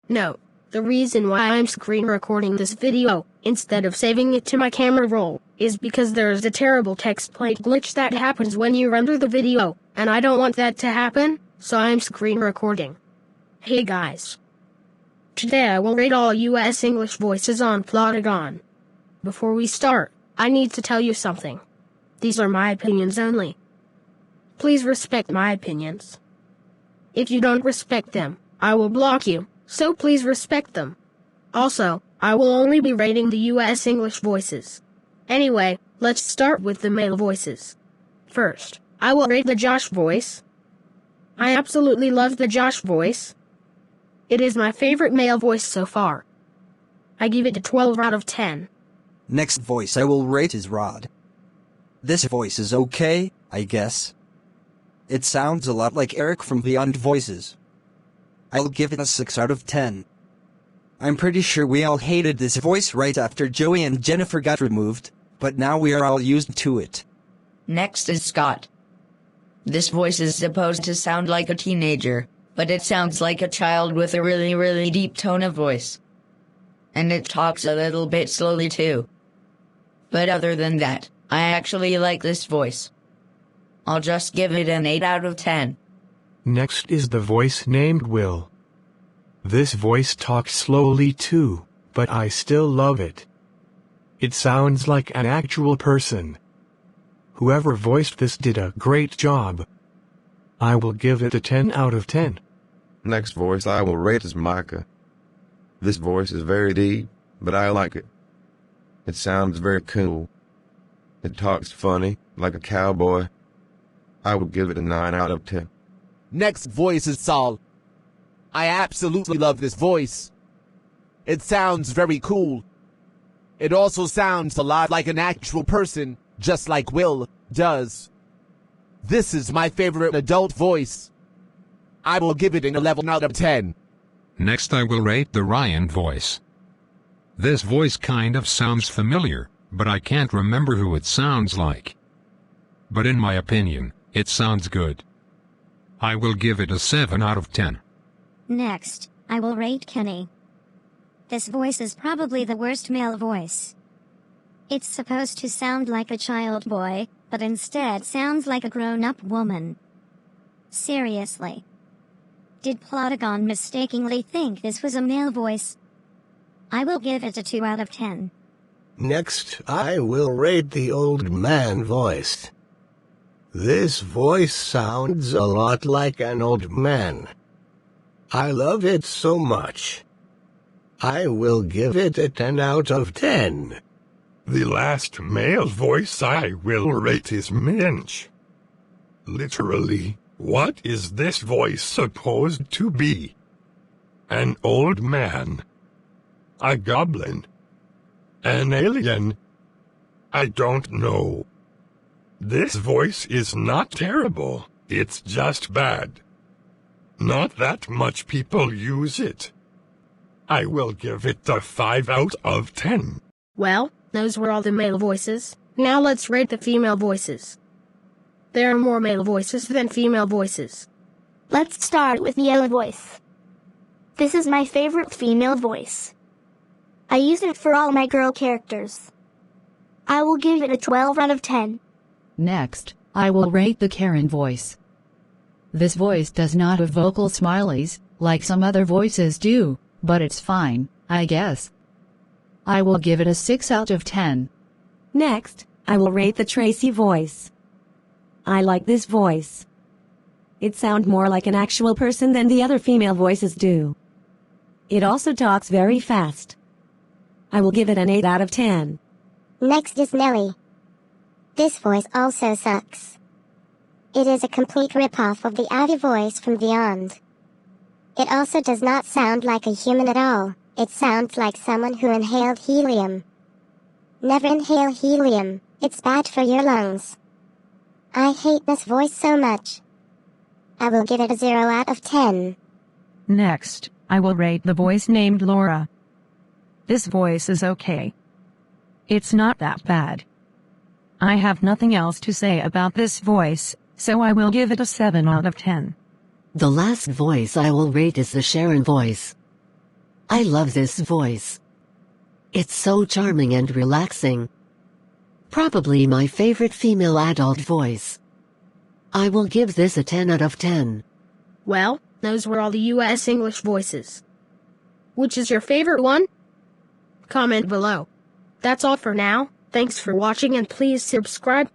No, the reason why I'm screen recording this video, instead of saving it to my camera roll, is because there is a terrible text plate glitch that happens when you render the video, and I don't want that to happen, so I'm screen recording. Hey guys. Today I will rate all US English voices on Plotagon. Before we start, I need to tell you something. These are my opinions only. Please respect my opinions. If you don't respect them, I will block you, so please respect them. Also, I will only be rating the US English voices. Anyway, let's start with the male voices. First, I will rate the Josh voice. I absolutely love the Josh voice. It is my favorite male voice so far. I give it a 12 out of 10. Next voice I will rate is Rod. This voice is okay, I guess. It sounds a lot like Eric from Beyond Voices. I'll give it a 6 out of 10. I'm pretty sure we all hated this voice right after Joey and Jennifer got removed, but now we are all used to it. Next is Scott. This voice is supposed to sound like a teenager, but it sounds like a child with a really deep tone of voice. And it talks a little bit slowly too. But other than that, I actually like this voice. I'll just give it an 8 out of 10. Next is the voice named Will. This voice talks slowly too, but I still love it. It sounds like an actual person. Whoever voiced this did a great job. I will give it a 10 out of 10. Next voice I will rate is Micah. This voice is very deep, but I like it. It sounds very cool. It talks funny, like a cowboy. I will give it a 9 out of 10. Next voice is Saul. I absolutely love this voice. It sounds very cool. It also sounds a lot like an actual person, just like Will does. This is my favorite adult voice. I will give it an 11 out of 10. Next I will rate the Ryan voice. This voice kind of sounds familiar, but I can't remember who it sounds like. But in my opinion, it sounds good. I will give it a 7 out of 10. Next, I will rate Kenny. This voice is probably the worst male voice. It's supposed to sound like a child boy, but instead sounds like a grown-up woman. Seriously. Did Plotagon mistakenly think this was a male voice? I will give it a 2 out of 10. Next, I will rate the old man voice. This voice sounds a lot like an old man. I love it so much. I will give it a 10 out of 10. The last male voice I will rate is Minch. Literally, what is this voice supposed to be? An old man? A goblin? An alien? I don't know. This voice is not terrible, it's just bad. Not that much people use it. I will give it a 5 out of 10. Well, those were all the male voices. Now let's rate the female voices. There are more male voices than female voices. Let's start with Noelle voice. This is my favorite female voice. I use it for all my girl characters. I will give it a 12 out of 10. Next, I will rate the Karen voice. This voice does not have vocal smileys, like some other voices do, but it's fine, I guess. I will give it a 6 out of 10. Next, I will rate the Tracy voice. I like this voice. It sounds more like an actual person than the other female voices do. It also talks very fast. I will give it an 8 out of 10. Next is Nellie. This voice also sucks. It is a complete ripoff of the Abby voice from Beyond. It also does not sound like a human at all. It sounds like someone who inhaled helium. Never inhale helium, it's bad for your lungs. I hate this voice so much. I will give it a 0 out of 10. Next, I will rate the voice named Laura. This voice is okay. It's not that bad. I have nothing else to say about this voice, so I will give it a 7 out of 10. The last voice I will rate is the Sharon voice. I love this voice. It's so charming and relaxing. Probably my favorite female adult voice. I will give this a 10 out of 10. Well, those were all the US English voices. Which is your favorite one? Comment below. That's all for now. Thanks for watching and please subscribe.